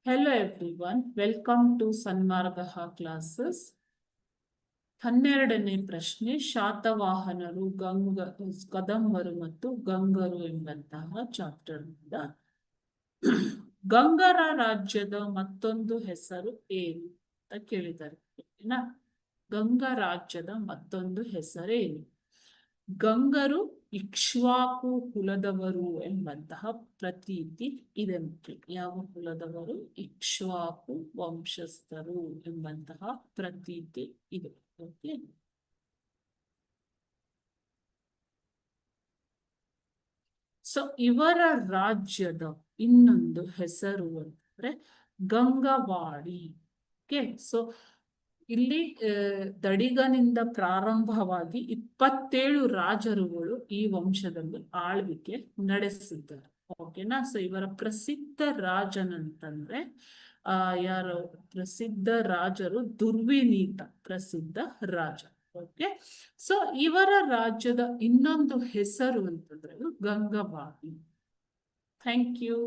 Hello everyone, welcome to Sanmargaha classes. 12ನೇ ಪ್ರಶ್ನೆ ಶಾತವಾಹನರು ಕದಂಬರು ಮತ್ತು ಗಂಗರು ಎಂಬಂತಹ ಚಾಪ್ಟರ್ ನಿಂದ ಗಂಗರ ರಾಜ್ಯದ ಮತ್ತೊಂದು ಹೆಸರು ಏನು ಅಂತ ಕೇಳಿದ್ದಾರೆ. ಗಂಗ ರಾಜ್ಯದ ಮತ್ತೊಂದು ಹೆಸರೇನು? ಗಂಗರು ಇಕ್ಷ್ವಾಕು ಕುಲದವರು ಎಂಬಂತಹ ಪ್ರತೀತಿ ಇದೆ. ಯಾವ ಕುಲದವರು? ಇಕ್ಷ್ವಾಕು ವಂಶಸ್ಥರು ಎಂಬಂತಹ ಪ್ರತೀತಿ ಇದೆ. ಓಕೆ, ಸೊ ಇವರ ರಾಜ್ಯದ ಇನ್ನೊಂದು ಹೆಸರು ಅಂದ್ರೆ ಗಂಗವಾಡಿ. ಓಕೆ, ಸೊ ಇಲ್ಲಿ ದಡಿಗನಿಂದ ಪ್ರಾರಂಭವಾಗಿ 27 ರಾಜರುಗಳು ಈ ವಂಶದಲ್ಲಿ ಆಳ್ವಿಕೆ ನಡೆಸಿದ್ದಾರೆ. ಓಕೆನಾ? ಸೊ ಇವರ ಪ್ರಸಿದ್ಧ ರಾಜನಂತಂದ್ರೆ ಯಾರು ಪ್ರಸಿದ್ಧ ರಾಜರು? ದುರ್ವಿನೀತ ಪ್ರಸಿದ್ಧ ರಾಜ. ಓಕೆ, ಸೊ ಇವರ ರಾಜ್ಯದ ಇನ್ನೊಂದು ಹೆಸರು ಅಂತಂದ್ರೆ ಗಂಗವಾಡಿ. Thank you.